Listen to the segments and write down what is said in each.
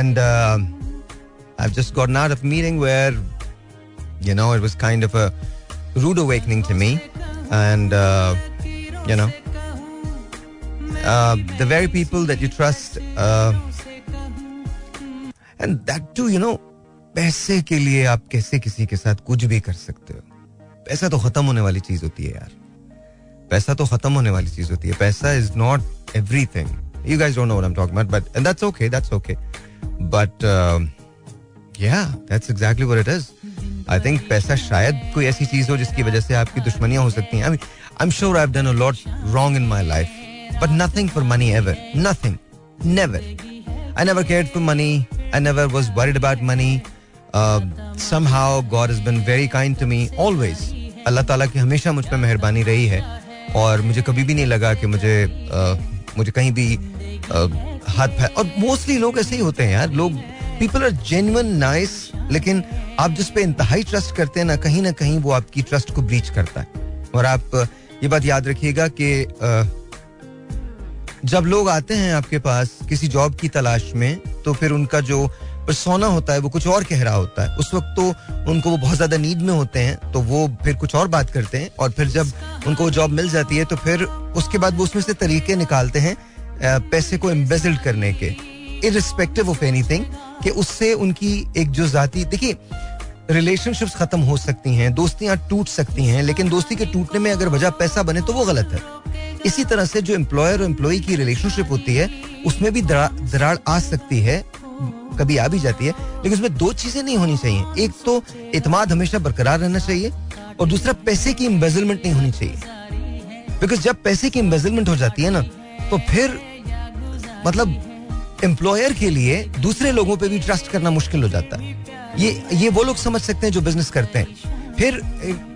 and I've just gotten out of a meeting where, you know, it was kind of a rude awakening to me, and you know, the very people that you trust, and that too, you know, पैसे के लिए आप कैसे किसी के साथ कुछ भी कर सकते हो. पैसा तो खत्म होने वाली चीज होती है यार. पैसा तो खत्म होने वाली चीज होती है. पैसा is not everything. You guys don't know what I'm talking about, but and that's okay. But yeah, that's exactly what it is. I think पैसा शायद कोई ऐसी चीज हो जिसकी वजह से आपकी दुश्मनियां हो सकती हैं. I mean, I'm sure I've done a lot wrong in my life, but nothing for money ever. Nothing. Never. I never cared for money. I never was worried about money. Somehow God has been very kind to me always. अल्लाह ताला की हमेशा मुझ पे मेहरबानी रही है, और मुझे कभी भी नहीं लगा कि मुझे कहीं भी हाथ. और मोस्टली लोग ऐसे ही होते हैं यार. लोग, पीपल आर जेन्युइन नाइस, लेकिन आप जिस पे इंतहाई ट्रस्ट करते हैं ना कहीं वो आपकी ट्रस्ट को ब्रीच करता है. और आप ये बात याद रखिएगा कि जब लोग आते हैं आपके पास किसी जॉब की तलाश में, तो फिर उनका जो पर्सोना होता है वो कुछ और कह रहा होता है. उस वक्त तो उनको वो बहुत ज्यादा नीड में होते हैं, तो वो फिर कुछ और बात करते हैं, और फिर जब उनको वो जॉब मिल जाती है तो फिर उसके बाद वो उसमें से तरीके निकालते हैं पैसे को एम्बेज़ल करने के, इररिस्पेक्टिव ऑफ एनीथिंग, कि उससे उनकी एक जो जाती, देखिए रिलेशनशिप्स खत्म हो सकती हैं, दोस्तियां टूट सकती हैं, लेकिन दोस्ती के टूटने में अगर वजह पैसा बने तो वो गलत है. इसी तरह से जो एम्प्लॉयर और एम्प्लॉई की रिलेशनशिप होती है उसमें भी दरार आ सकती है, कभी आ भी जाती है, लेकिन उसमें दो चीजें नहीं होनी चाहिए. एक तो इत्मीनान हमेशा बरकरार रहना चाहिए, और दूसरा पैसे की एम्बेज़लमेंट नहीं होनी चाहिए. बिकॉज जब पैसे की एम्बेज़लमेंट हो जाती है ना, तो फिर मतलब एम्प्लॉयर के लिए दूसरे लोगों पे भी ट्रस्ट करना मुश्किल हो जाता है. ये वो लोग समझ सकते हैं जो बिजनेस करते हैं.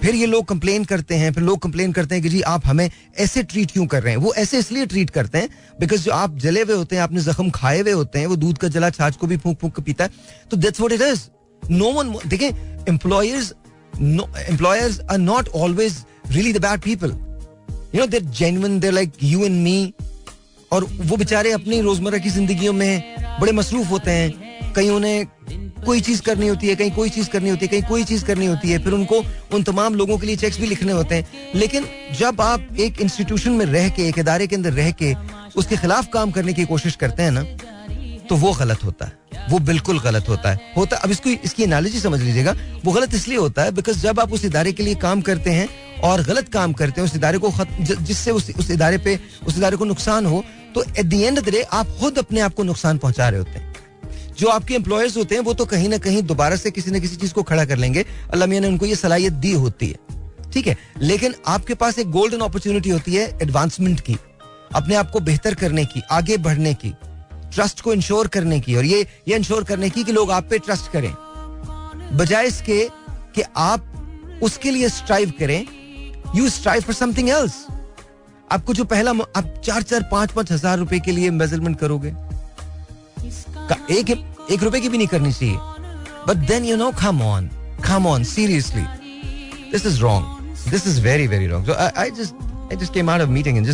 फिर ये लोग कंप्लेन करते हैं, फिर लोग कंप्लेन करते हैं कि जी आप हमें ऐसे ट्रीट क्यों कर रहे हैं. वो ऐसे इसलिए ट्रीट करते हैं बिकॉज जो आप जले हुए होते हैं, आपने जख्म खाए हुए होते हैं, वो दूध का जला छाछ को भी फूंक फूंक के पीता है. तो that's what it is. No one, देखिए, employers are not always really the bad people. You know, they are genuine, they are like you and me. और वो बेचारे अपनी रोजमर्रा की जिंदगियों में बड़े मसरूफ होते हैं. कहीं उन्हें कोई चीज करनी होती है, कहीं कोई चीज करनी होती है, कहीं कोई चीज करनी होती है, फिर उनको उन तमाम लोगों के लिए चेक्स भी लिखने होते हैं. लेकिन जब आप एक इंस्टीट्यूशन में रह के, एक इदारे के अंदर रह के उसके खिलाफ काम करने की कोशिश करते हैं ना, तो वो गलत होता है. वो बिल्कुल गलत होता है. अब इसकी एनालॉजी समझ लीजिएगा. वो गलत इसलिए होता है बिकॉज जब आप उस इदारे के लिए काम करते हैं और गलत काम करते हैं, उस इदारे को जिससे उस इदारे को नुकसान हो, तो at the end of the day आप खुद अपने आप को नुकसान पहुंचा रहे होते हैं. जो आपके एम्प्लॉयर्स होते हैं वो तो कहीं ना कहीं दोबारा से किसी न किसी चीज को खड़ा कर लेंगे. अल्लाह मियां ने उनको ये सलाहियत दी होती है, ठीक है. लेकिन आपके पास एक गोल्डन अपॉर्चुनिटी होती है एडवांसमेंट की, अपने आप को बेहतर करने की, आगे बढ़ने की, ट्रस्ट को इंश्योर करने की, और ये इंश्योर करने की कि लोग आप पे ट्रस्ट करें, बजाय इसके कि आप उसके लिए स्ट्राइव करें. You strive for something else. आपको जो पहला, आप 4-4, 5-5 हजार रुपए के लिए एम्बेज़लमेंट करोगे, एक रुपए की भी नहीं करनी चाहिए. But then you know, come on, seriously, this is wrong. This is very, very wrong. So I just came out of meeting and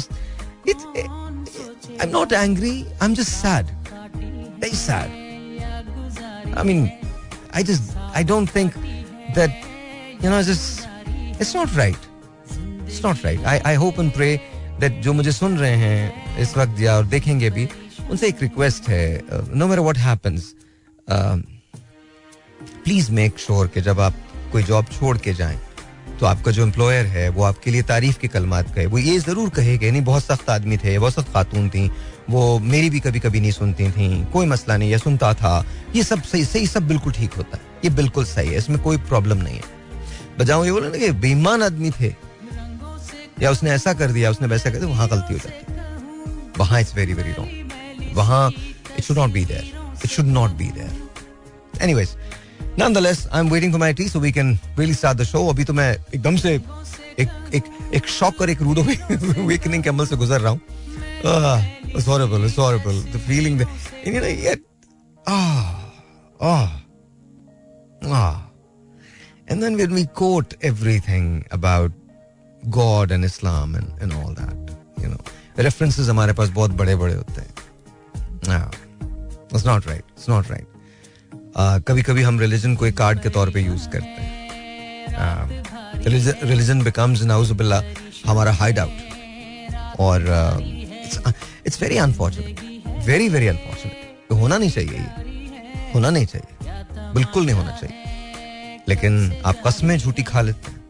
I'm not angry. I'm just sad. Very sad. I mean, I don't think that, it's not right. It's not right. I hope and pray that जो मुझे सुन रहे हैं इस वक्त या और देखेंगे भी, उनसे एक रिक्वेस्ट है, no matter what happens, please make sure कि जब आप कोई जॉब छोड़ के जाएं तो आपका जो एम्प्लॉयर है वो आपके लिए तारीफ के कलमात कहे. वो ये जरूर कहे कि नहीं, बहुत सख्त आदमी थे, बहुत सख्त खातून थी, वो मेरी भी कभी कभी नहीं सुनती थी, कोई मसला नहीं, या सुनता था. ये सब सही सब बिल्कुल ठीक होता है, ये बिल्कुल सही है, इसमें कोई प्रॉब्लम नहीं है. बजाओ ये बोले ना कि बेईमान आदमी थे या उसने ऐसा कर दिया, उसने वैसा कर दिया, वहां गलती हो जाती है. वहां इट्स वेरी वेरी रॉन्ग. वहां it should not be there. It should not be there. Anyways, nonetheless, I'm waiting for my tea so we can really start the show. अभी तो मैं एकदम से एक शॉक और एक रूड awakening के अमल से गुजर रहा हूँ. It's horrible. The feeling that, and yet, and then when we quote everything about God and Islam and all that, references हमारे पास बहुत बड़े-बड़े होते हैं. It's not right. It's not right. कभी कभी हम रिलीजन को एक कार्ड के तौर पे यूज करते हैं. रिलीजन बिकम्स नाउजुबिल्लाह हमारा हाइड आउट. और it's very unfortunate, very very unfortunate. होना नहीं चाहिए, ये होना नहीं चाहिए, बिल्कुल नहीं होना चाहिए. लेकिन आप कस्में झूठी खा लेते हैं.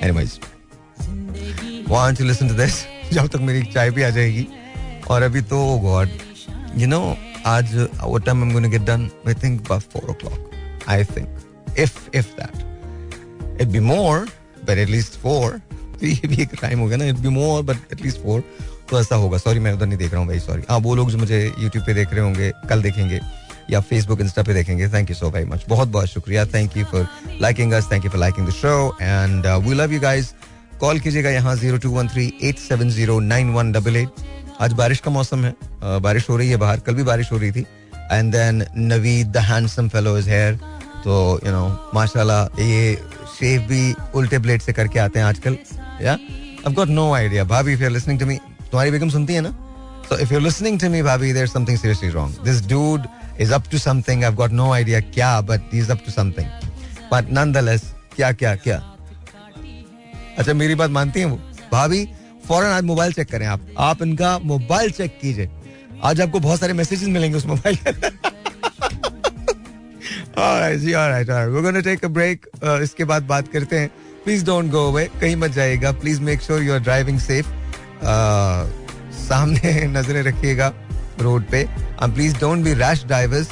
Anyways, want to listen to this? जब तक मेरी चाय भी आ जाएगी. और अभी तो God, you know, आज what time I'm going to get done? I think by 4 o'clock. I think, if that. It'd be more, but at least 4. तो ये भी एक टाइम हो गया ना. It'd be more, but at least 4. तो ऐसा होगा. सॉरी, मैं उधर नहीं देख रहा हूँ भाई. सॉरी. हाँ, वो लोग जो मुझे YouTube पे देख रहे होंगे, कल देखेंगे या फेसबुक इंस्टा पे देखेंगे, thank you so very much. बहुत बहुत शुक्रिया. Thank you for liking us, thank you for liking the show and we love you guys. Call कीजिएगा यहाँ 0213-870-9188. आज बारिश का मौसम है, बारिश हो रही है बाहर. कल भी बारिश हो रही थी. And then Naveed the handsome fellow is here. तो यू नो माशाल्लाह ये शेव भी उल्टे ब्लेड से करके आते हैं आजकल. या I've got no idea. भाभी, if you're listening to me, तुम्हारी बेगम सुनती है ना? So if you're listening to me, भाभी, there's something seriously wrong. This dude is up to something. I've got no idea क्या, but he's up to something. But nonetheless, क्या? अच्छा, मेरी बात मानती हैं वो? भाभी, फौरन आज मोबाइल चेक करें आप इनका मोबाइल चेक कीजिए. आज आपको बहुत सारे मैसेजेस मिलेंगे उस मोबाइल पे. Alright. We're going to take a break. इसके बाद बात करते हैं. Please don't go away. कहीं मत जाइएगा. Please make sure you are driving safe. सामने नजरें रखिएगा रोड पे. Please don't be rash drivers.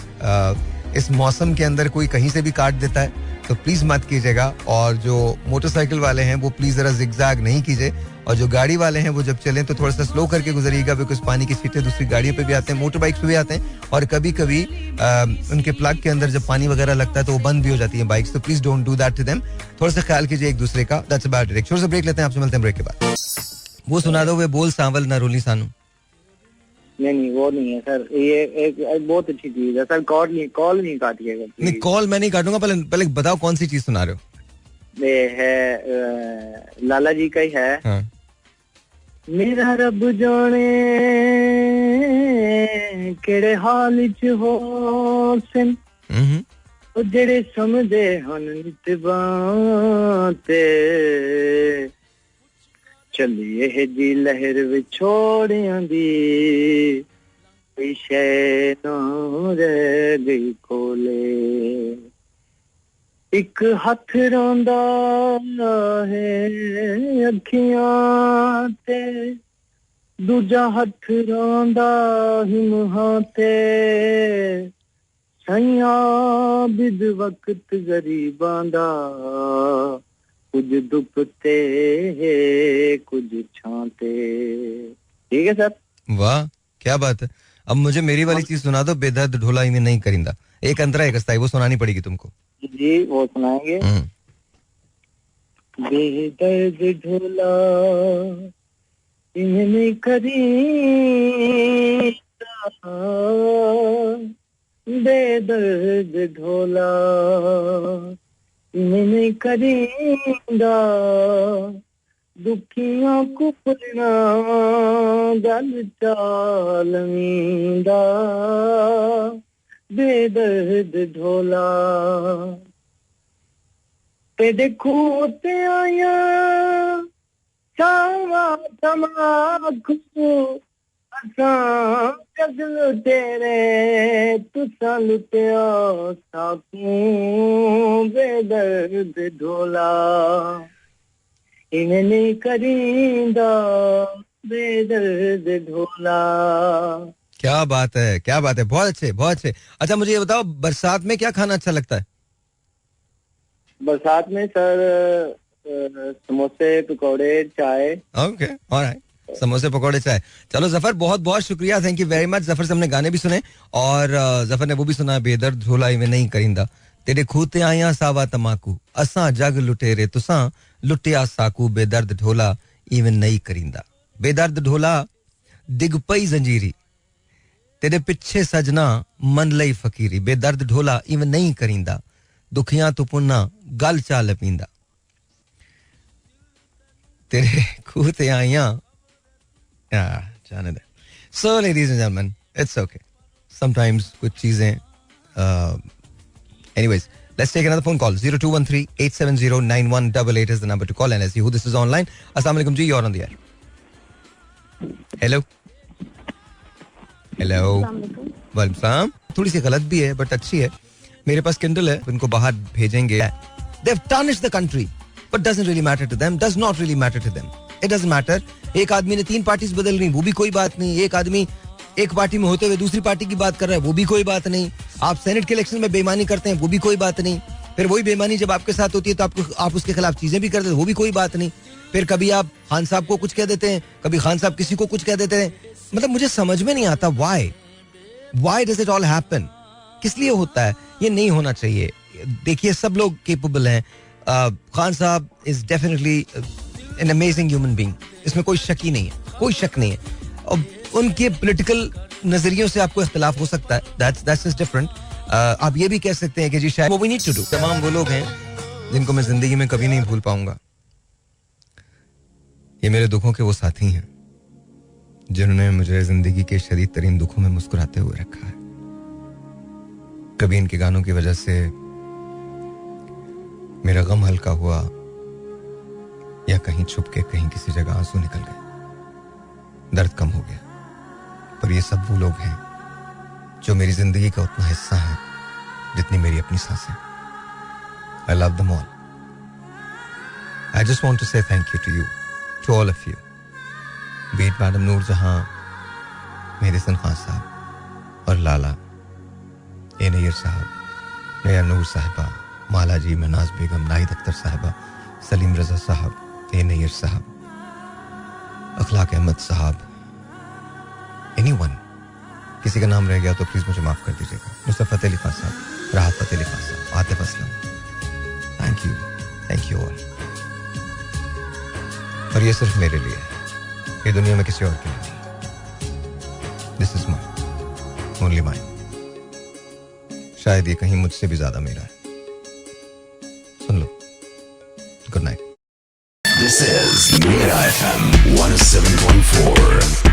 इस मौसम के अंदर कोई कहीं से भी काट देता है तो प्लीज मत कीजिएगा. और जो मोटरसाइकिल वाले हैं वो प्लीज जरा जिगजैग नहीं कीजिए. और जो गाड़ी वाले हैं वो जब चलें तो थोड़ा सा स्लो करके गुजरिएगा, बिकॉज पानी की छींटे दूसरी गाड़ियों पे भी आते हैं, मोटर बाइक्स पे भी आते हैं. और कभी कभी उनके प्लग के अंदर जब पानी वगैरह लगता है तो वो बंद भी हो जाती है बाइक्स. तो please don't do that to them. थोड़ा सा ख्याल कीजिए एक दूसरे का. That's about it. छोटा सा ब्रेक लेते हैं, आपसे मिलते हैं ब्रेक के बाद. वो सुना दो, वे बोल सांवल ना रोली सानू. नहीं वो नहीं है सर. ये एक बहुत अच्छी चीज है सर. कॉल नहीं काटिएगा. नहीं, कॉल मैं नहीं काटूंगा. पहले बताओ कौन सी चीज सुना रहे हो. ये है लाला जी का ही है. हाँ. मेरा रब जाने केड़े हाल च हो सन, ओ जेड़े समझे हन नितबाते, चलिए जी लहर विछोड़ियां दी, कोई शै ना रह गई कोले. एक हथ रोंदा है अखियां ते, दूजा हथ रोंदा हिमहां ते, सैया बिद वक्त गरीबां दा, कुछ दुपते कुछ छाते. ठीक है सर. वाह, क्या बात है. अब मुझे मेरी वाली चीज सुना दो, बेदर्द ढोला इन्हें नहीं करिंदा. एक अंतरा एक अस्ताई, वो सुनानी पड़ेगी तुमको. जी वो सुनाएंगे. बेदर्द ढोला इन्हें नहीं करिंदा, बेदर्द ढोला इन्हें नहीं करिंदा, दुखियां कुपना गल चालमींदा, बेदर्द ढोला. तेरे खूते आया चावा तमाकू, असां जग लुटेरे तुसां लुटिया साकू, बेदर्द ढोला इन्हें नहीं करिंदा, बेदर्द ढोला. क्या बात है, क्या बात है. बहुत अच्छे, बहुत अच्छे. अच्छा मुझे ये बताओ, बरसात में क्या खाना अच्छा लगता है? बरसात में सर समोसे पकौड़े चाय. Okay, alright. समोसे पकौड़े चाय. चलो जफर, बहुत बहुत शुक्रिया. Thank you very much. Zafar से हमने गाने भी सुने और जफर ने वो भी सुना, बेदर्द ढोला इवें नहीं करिंदा, तेरे खूते आया सावा तमाकू, असां जग लुटेरे तुसां लुटिया साकू, बेदर्द ढोला इवें नहीं करिंदा. बेदर्द ढोला डिग पई जंजीरी, तेरे पिछे सजना मन लई फकीरी, बेदर्द ढोला इवें नहीं करिंदा, दुखियां तू पुन्ना गल चाल पींदा, तेरे खूते आइया. जाने दे. So, ladies and gentlemen, it's okay. Sometimes कुछ चीजें anyways, let's take another phone call. 0213-870-9188 is the number to call and let's see who this is online. Assalamu alaikum ji, you're on the air. Hello. Hello. वालेकुम सलाम. थोड़ी सी गलत भी है but अच्छी है. मेरे पास Kindle है, इनको बाहर भेजेंगे. They've tarnished the country, but doesn't really matter to them. Does not really matter to them. It doesn't matter. एक आदमी ने 3 पार्टीज बदल ली, वो भी कोई बात नहीं. एक आदमी एक पार्टी में होते हुए दूसरी पार्टी की बात कर रहा है, वो भी कोई बात नहीं. आप सेनेट के इलेक्शन में बेईमानी करते हैं, वो भी कोई बात नहीं. फिर वही बेईमानी जब आपके साथ होती है तो आप उसके खिलाफ चीजें भी करते हैं, वो भी कोई बात नहीं. फिर कभी आप खान साहब को कुछ कह देते हैं, कभी खान साहब किसी को कुछ कह देते हैं. मतलब मुझे समझ में नहीं आता why does it all happen. किस लिए होता है? ये नहीं होना चाहिए. देखिए सब लोग केपेबल हैं. खान साहब is definitely an amazing human being, इसमें कोई शक ही नहीं है, कोई शक नहीं है. और उनके पॉलिटिकल नजरियों से आपको इख्तिलाफ हो सकता है, दैट्स जस्ट डिफरेंट. आप ये भी कह सकते हैं कि जी शायद वी नीड टू डू. तमाम वो लोग हैं जिनको मैं जिंदगी में कभी नहीं भूल पाऊंगा. ये मेरे दुखों के वो साथी हैं जिन्होंने मुझे जिंदगी के शदीद तरीन दुखों में मुस्कुराते हुए रखा है. कभी इनके गानों की वजह से मेरा गम हल्का हुआ या कहीं छुप के कहीं किसी जगह आंसू निकल गए, दर्द कम हो गया. पर ये सब वो लोग हैं जो मेरी जिंदगी का उतना हिस्सा है जितनी मेरी अपनी सांसें. I love them all. I just want to say thank you to you, to all of you. Be it Madam Noor Jahan, Medicine Khan साहब और लाला, ए नैयर साहब, नैयर नूर साहिबा, माला जी, मनाज बेगम, नाहिद अख्तर साहिबा, सलीम रजा साहब, ए नैयर साहब, अखलाक अहमद साहब, एनीवन, किसी का नाम रह गया तो प्लीज मुझे माफ कर दीजिएगा. नुसरत फतेह अली खान साहब, राहत फतेह अली खान साहब, Atif Aslam, thank you all. और ये सिर्फ मेरे लिए है, ये दुनिया में किसी और के लिए नहीं. This is mine, only mine. शायद ये कहीं मुझसे भी ज्यादा मेरा है. सुन लो. Good night. This is Mira FM 107.4.